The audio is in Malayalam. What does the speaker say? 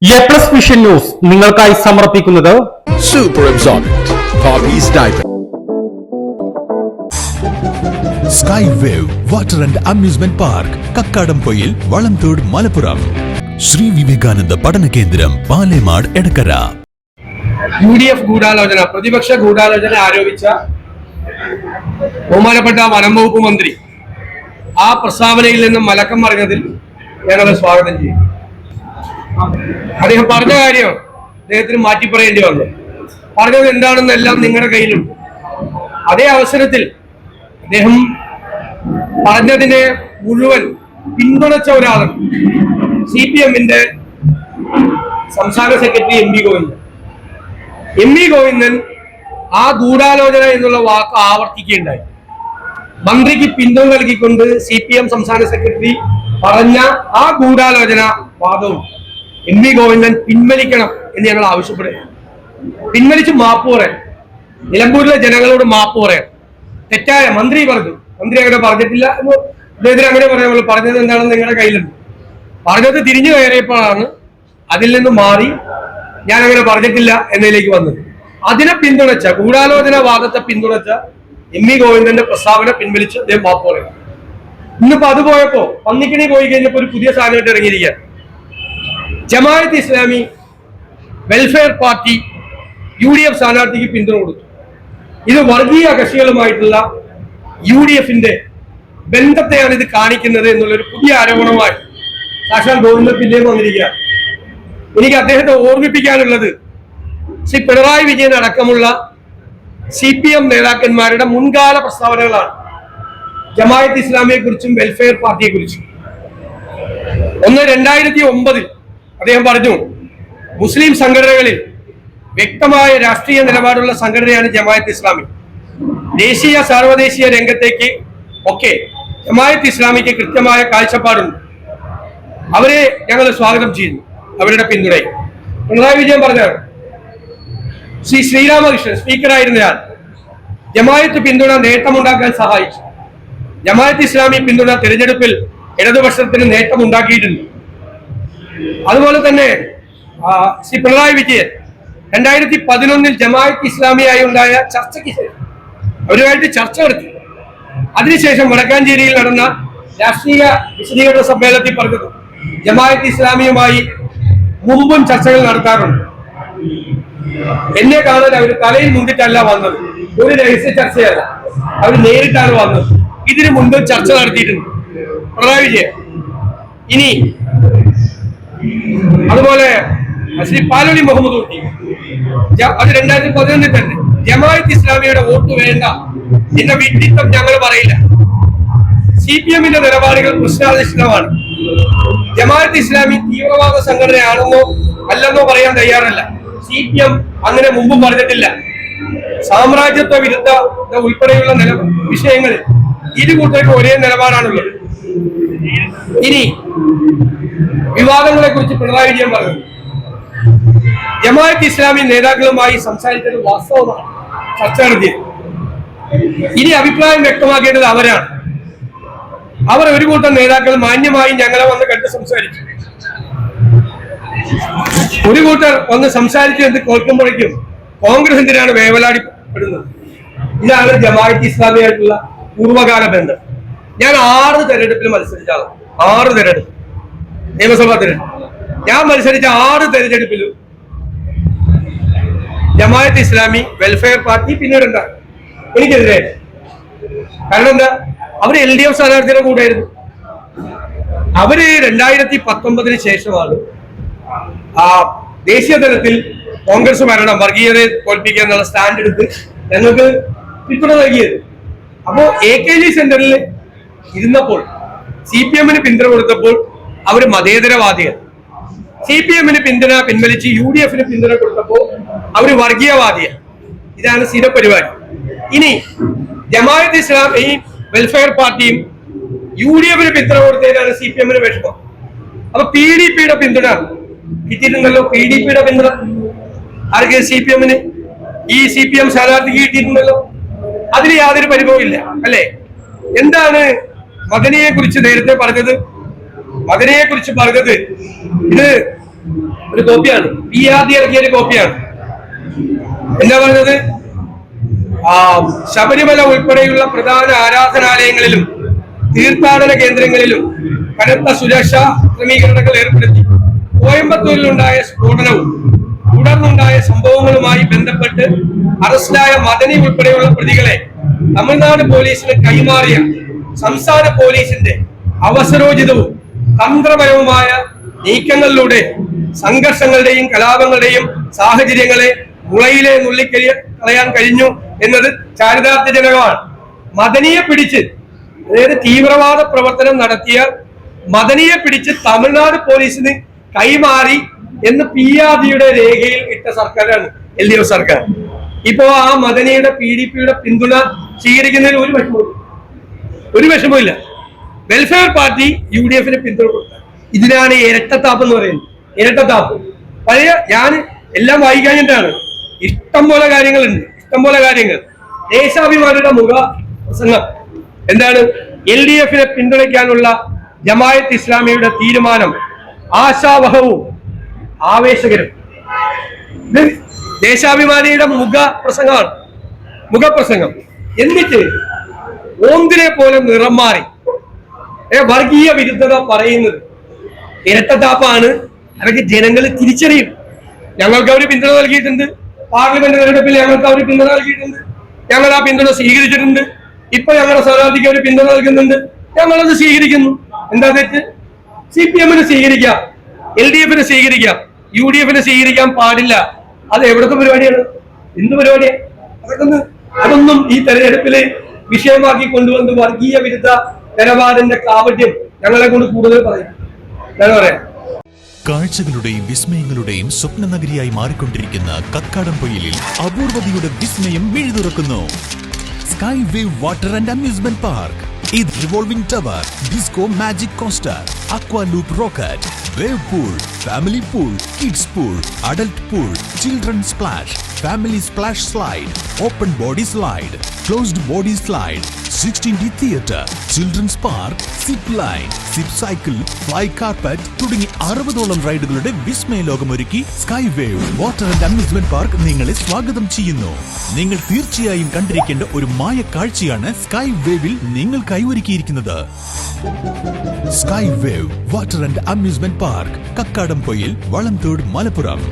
A+ വിഷൻ ന്യൂസ് നിങ്ങൾക്കായി സമർപ്പിക്കുന്നത് super absorbent Popees diaper sky Wave Water and Amusement park Kakkadampoyil Valamthode Malappuram Shri Vivekananda പഠന കേന്ദ്രം പാലേമാട് എടക്കര. UDF ഗൂഢാലോചന പ്രതിപക്ഷ ഗൂഢാലോചന ആരോപിച്ച ബഹുമാനപ്പെട്ട വനം വകുപ്പ് മന്ത്രി ആ പ്രസ്താവനയിൽ നിന്നും മലക്കം മറിഞ്ഞതിൽ ഞങ്ങൾ സ്വാഗതം ചെയ്യും. അദ്ദേഹം പറഞ്ഞ കാര്യം അദ്ദേഹത്തിന് മാറ്റി പറയേണ്ടി വന്നു. പറഞ്ഞത് എന്താണെന്നെല്ലാം നിങ്ങളുടെ കയ്യിലുണ്ട്. അതേ അവസരത്തിൽ അദ്ദേഹം പറഞ്ഞതിനെ മുഴുവൻ പിന്തുണച്ച ഒരാളാണ് CPM-ന്റെ സംസ്ഥാന സെക്രട്ടറി എം വി ഗോവിന്ദൻ ആ ഗൂഢാലോചന എന്നുള്ള വാക്ക് ആവർത്തിക്കുകയുണ്ടായി. മന്ത്രിക്ക് പിന്തുണ നൽകിക്കൊണ്ട് CPM സംസ്ഥാന സെക്രട്ടറി പറഞ്ഞ ആ ഗൂഢാലോചന വാദവും എം വി ഗോവിന്ദൻ പിൻവലിക്കണം എന്ന് ഞങ്ങൾ ആവശ്യപ്പെടുക. പിൻവലിച്ച് മാപ്പ് പറയാം, നിലമ്പൂരിലെ ജനങ്ങളോട് മാപ്പ് പറയാം. തെറ്റായ മന്ത്രി പറഞ്ഞു, മന്ത്രി അങ്ങനെ പറഞ്ഞിട്ടില്ല എന്ന് അദ്ദേഹത്തിന് അങ്ങനെ പറയാമല്ലോ. പറഞ്ഞത് എന്താണെന്ന് നിങ്ങളുടെ കയ്യിലുണ്ട്. പറഞ്ഞത് തിരിഞ്ഞു കയറിയപ്പോഴാണ് അതിൽ നിന്ന് മാറി ഞാൻ അങ്ങനെ പറഞ്ഞിട്ടില്ല എന്നതിലേക്ക് വന്നത്. അതിനെ പിന്തുണച്ച ഗൂഢാലോചന വാദത്തെ പിന്തുണച്ച എം വി ഗോവിന്ദന്റെ പ്രസ്താവന പിൻവലിച്ച് അദ്ദേഹം മാപ്പ് പറയും. ഇന്നിപ്പോ അത് പോയപ്പോ പന്നിക്കണി പോയി കഴിഞ്ഞപ്പോ ഒരു പുതിയ സാധനമായിട്ട് ഇറങ്ങിയിരിക്കുക. Jamaat Islami welfare party UDF സ്ഥാനാർത്ഥിക്ക് പിന്തുണ കൊടുത്തു. ഇത് വർഗീയ കക്ഷികളുമായിട്ടുള്ള UDF-ന്റെ ബന്ധത്തെയാണ് ഇത് കാണിക്കുന്നത് എന്നുള്ളൊരു പുതിയ ആരോപണമായി സാക്ഷാൽ ഗോവിന്ദൻ പിന്നെയും വന്നിരിക്കുക. എനിക്ക് അദ്ദേഹത്തെ ഓർമ്മിപ്പിക്കാനുള്ളത് ശ്രീ പിണറായി വിജയൻ അടക്കമുള്ള CPM നേതാക്കന്മാരുടെ മുൻകാല പ്രസ്താവനകളാണ് ജമാഅത്ത് ഇസ്ലാമിയെ കുറിച്ചും വെൽഫെയർ പാർട്ടിയെ കുറിച്ചും. 2009 അദ്ദേഹം പറഞ്ഞു, മുസ്ലിം സംഘടനകളിൽ വ്യക്തമായ രാഷ്ട്രീയ നിലപാടുള്ള സംഘടനയാണ് ജമാഅത്ത് ഇസ്ലാമി. ദേശീയ സാർവദേശീയ രംഗത്തേക്ക് ഒക്കെ ജമാഅത്ത് ഇസ്ലാമിക്ക് കൃത്യമായ കാഴ്ചപ്പാടുണ്ട്. അവരെ ഞങ്ങൾ സ്വാഗതം ചെയ്യുന്നു, അവരുടെ പിന്തുണയും. പിണറായി വിജയൻ പറഞ്ഞാണ് ശ്രീരാമകൃഷ്ണൻ സ്പീക്കറായിരുന്നയാൾ ജമാഅത്ത് പിന്തുണ നേട്ടമുണ്ടാക്കാൻ സഹായിച്ചു. ജമാഅത്ത് ഇസ്ലാമി പിന്തുണ തിരഞ്ഞെടുപ്പിൽ ഇടതുപക്ഷത്തിന് നേട്ടമുണ്ടാക്കിയിട്ടുണ്ട്. അതുപോലെ തന്നെ ശ്രീ പിണറായി വിജയൻ 2011 ജമാഅത്ത് ഇസ്ലാമിയായി ഉണ്ടായ ചർച്ചയ്ക്ക് ശേഷം അവരുമായിട്ട് ചർച്ച നടത്തി. അതിനുശേഷം വടക്കാഞ്ചേരിയിൽ നടന്ന രാഷ്ട്രീയ വിശദീകരണ സമ്മേളനത്തിൽ പറഞ്ഞത് ജമാഅത്ത് ഇസ്ലാമിയുമായി മുമ്പും ചർച്ചകൾ നടത്താറുണ്ട്. എന്നെ കാണാൻ അവർ തലയിൽ മുന്നിട്ടല്ല വന്നത്, ഒരു രഹസ്യ ചർച്ചയല്ല, അവർ നേരിട്ടാണ് വന്നത്. ഇതിനു മുമ്പ് ചർച്ച നടത്തിയിട്ടുണ്ട് പിണറായി വിജയൻ. ഇനി അതുപോലെ ശ്രീ പാലോളി മുഹമ്മദ് കുട്ടി അത് 2011 തന്നെ ജമാഅത്ത് ഇസ്ലാമിയുടെ വോട്ട് വേണ്ട എന്ന വിഡ്ഢിത്തം ഞങ്ങൾ പറയില്ല. CPM-ന്റെ നിലപാടുകൾ പ്രശ്നാധിഷ്ഠിതമാണ്. ജമാഅത്ത് ഇസ്ലാമി തീവ്രവാദ സംഘടനയാണെന്നോ അല്ലെന്നോ പറയാൻ തയ്യാറല്ല. CPM അങ്ങനെ മുമ്പും പറഞ്ഞിട്ടില്ല. സാമ്രാജ്യത്വ വിരുദ്ധ ഉൾപ്പെടെയുള്ള വിഷയങ്ങളിൽ ഇരു കൂട്ടർക്കും ഒരേ നിലപാടാണുള്ളത്. ഇനി വിവാദങ്ങളെ കുറിച്ച് പിണറായി വിജയൻ പറഞ്ഞു, ജമാഅത്ത് ഇസ്ലാമി നേതാക്കളുമായി സംസാരിച്ചത് വാസ്തവമാണ്, ചർച്ച നടത്തിയത്. ഇനി അഭിപ്രായം വ്യക്തമാക്കേണ്ടത് അവരാണ്. അവർ ഒരു കൂട്ടം നേതാക്കൾ മാന്യമായി ഞങ്ങളെ വന്ന് കണ്ട് സംസാരിച്ചു. ഒരു കൂട്ടർ വന്ന് സംസാരിച്ചു എന്ന് കേൾക്കുമ്പോഴേക്കും കോൺഗ്രസ് എന്തിനാണ് വേവലാടിപ്പെടുന്നത്? ഇതാണ് ജമാഅത്ത് ഇസ്ലാമിയായിട്ടുള്ള പൂർവ്വകാല ബന്ധം. ഞാൻ 6 തെരഞ്ഞെടുപ്പിൽ മത്സരിച്ച ആളാണ്. 6 തെരഞ്ഞെടുപ്പ് നിയമസഭാ തെരഞ്ഞെടുപ്പ് ഞാൻ മത്സരിച്ച 6 തെരഞ്ഞെടുപ്പിലും ജമാഅത്ത് ഇസ്ലാമി വെൽഫെയർ പാർട്ടി പിന്നീടുണ്ടാകും എനിക്കെതിരെ. കാരണം എന്താ? അവര് LDF സ്ഥാനാർത്ഥിയുടെ കൂടെയായിരുന്നു. അവര് 2019 ശേഷമാണ് ആ ദേശീയ തലത്തിൽ കോൺഗ്രസ് ഭരണം വർഗീയതയെ തോൽപ്പിക്കുക എന്നുള്ള സ്റ്റാൻഡ് എടുത്ത് ഞങ്ങൾക്ക് പിന്തുണ നൽകിയത്. അപ്പോ AKG സെന്ററിൽ ഇരുന്നപ്പോൾ CPM-ന് പിന്തുണ കൊടുത്തപ്പോൾ അവര് മതേതരവാദികൾ, CPM-ന് പിന്തുണ പിൻവലിച്ച് UDF-ന് പിന്തുണ കൊടുത്തപ്പോൾ അവര് വർഗീയവാദികൾ. ഇതാണ് സ്ഥിര പരിപാടി. ഇനി ജമാഅത്ത് ഇസ്ലാം ഈ വെൽഫെയർ പാർട്ടിയും UDF-ന് പിന്തുണ കൊടുത്തതിനാണ് CPM-ന് വിഷമം. അപ്പൊ PDP-യുടെ പിന്തുണ കിട്ടിയിട്ടുണ്ടല്ലോ. PDP-യുടെ പിന്തുണ ആർക്ക്? CPM-ന്. ഈ CPM സ്ഥാനാർത്ഥിക്ക് കിട്ടിയിട്ടുണ്ടല്ലോ. അതിൽ യാതൊരു പരിഭവവും ഇല്ല അല്ലെ? എന്താണ് മദനിയെ കുറിച്ച് നേരത്തെ പറഞ്ഞത്? മദനിയെ കുറിച്ച് പറഞ്ഞത് ഇത് ഒരു കോപ്പിയാണ്, PRD ഇറക്കിയ ഒരു കോപ്പിയാണ്. എന്താ പറഞ്ഞത്? ശബരിമല ഉൾപ്പെടെയുള്ള പ്രധാന ആരാധനാലയങ്ങളിലും തീർത്ഥാടന കേന്ദ്രങ്ങളിലും കനത്ത സുരക്ഷാ ക്രമീകരണങ്ങൾ ഏർപ്പെടുത്തി. കോയമ്പത്തൂരിലുണ്ടായ സ്ഫോടനവും തുടർന്നുണ്ടായ സംഭവങ്ങളുമായി ബന്ധപ്പെട്ട് അറസ്റ്റിലായ മദനി ഉൾപ്പെടെയുള്ള പ്രതികളെ തമിഴ്നാട് പോലീസിന് കൈമാറിയ സംസ്ഥാന പോലീസിന്റെ അവസരോചിതവും തന്ത്രപരവുമായ നീക്കങ്ങളിലൂടെ സംഘർഷങ്ങളുടെയും കലാപങ്ങളുടെയും സാഹചര്യങ്ങളെ മുളയിലെ നുള്ളിക്കളയാൻ കഴിഞ്ഞു എന്നത് ചാരിതാർത്ഥ്യജനകമാണ്. മദനിയെ പിടിച്ച്, അതായത് തീവ്രവാദ പ്രവർത്തനം നടത്തിയ മദനിയെ പിടിച്ച് തമിഴ്നാട് പോലീസിന് കൈമാറി എന്ന് PRDയുടെ രേഖയിൽ ഇട്ട സർക്കാരാണ് LDF സർക്കാർ. ഇപ്പോ ആ മദനിയുടെ PDPയുടെ പിന്തുണ സ്വീകരിക്കുന്നതിന് ഒരു വിഷമമില്ല. വെൽഫെയർ പാർട്ടി UDFന് പിന്തുണ കൊടുത്ത, ഇതിനാണ് ഇരട്ടത്താപ്പ് എന്ന് പറയുന്നത്. ഇരട്ടത്താപ്പ് ഞാൻ എല്ലാം വായിക്കാഞ്ഞിട്ടാണ്. ഇഷ്ടം പോലെ കാര്യങ്ങളുണ്ട്, ഇഷ്ടം പോലെ കാര്യങ്ങൾ. ദേശാഭിമാനിയുടെ മുഖ പ്രസംഗം എന്താണ്? LDFനെ പിന്തുണയ്ക്കാനുള്ള ജമാഅത്ത് ഇസ്ലാമിയുടെ തീരുമാനം ആശാവഹവും ആവേശകരം. ദേശാഭിമാനിയുടെ മുഖപ്രസംഗം. എന്നിട്ട് ഓന്തിനെ പോലെ നിറം മാറി വർഗീയ വിരുദ്ധത പറയുന്നത് ഇരട്ടത്താപ്പാണ്. അതൊക്കെ ജനങ്ങൾ തിരിച്ചറിയും. ഞങ്ങൾക്ക് അവർ പിന്തുണ നൽകിയിട്ടുണ്ട്. പാർലമെന്റ് തെരഞ്ഞെടുപ്പിൽ ഞങ്ങൾക്ക് അവർ പിന്തുണ നൽകിയിട്ടുണ്ട്. ഞങ്ങൾ ആ പിന്തുണ സ്വീകരിച്ചിട്ടുണ്ട്. ഇപ്പൊ ഞങ്ങളുടെ സ്ഥാനാർത്ഥിക്ക് അവർ പിന്തുണ നൽകുന്നുണ്ട്. ഞങ്ങളത് സ്വീകരിക്കുന്നു. എന്താ തെറ്റ്? CPMന് സ്വീകരിക്കാം, LDFന് സ്വീകരിക്കാം, UDFന് സ്വീകരിക്കാൻ പാടില്ല. അത് എവിടത്തെ പരിപാടിയാണ്? എന്ത് പരിപാടിയാണ്? അതൊന്നും ഈ തെരഞ്ഞെടുപ്പില് വിഷയമാക്കി കൊണ്ടുവന്ന് വർഗീയ വിരുദ്ധ നിലപാടിന്റെ കാപട്യം ഞങ്ങളെ കൊണ്ട് കൂടുതൽ പറയും. ഞാൻ പറയാം, കാഴ്ചകളുടെയും വിസ്മയങ്ങളുടെയും സ്വപ്ന നഗരിയായി മാറിക്കൊണ്ടിരിക്കുന്ന കക്കാടംപൊയിലിൽ അപൂർവതയുടെ വിസ്മയം മിഴിതുറക്കുന്നു. Sky Wave Water and Amusement Park. ഇത് revolving tower, disco magic coaster, aqua loop rocket, wave pool, family pool, kids pool, adult pool, children splash, family splash slide, open body slide, closed body slide, 16D theatre, children's park, zip line, zip cycle, fly carpet തുടങ്ങി 60ഓളം റൈഡുകളുടെ വിസ്മയ ലോകമൊരുക്കി Sky Wave Water and Amusement Park നിങ്ങളെ സ്വാഗതം ചെയ്യുന്നു. നിങ്ങൾ തീർച്ചയായും കണ്ടിരിക്കേണ്ട ഒരു മായ കാഴ്ചയാണ് സ്കൈ വേവിൽ നിങ്ങൾക്കായി ഒരുക്കിയിരിക്കുന്നത്. Sky Wave Water and Amusement park, Kakkadampoyil, Valamthode, Malappuram.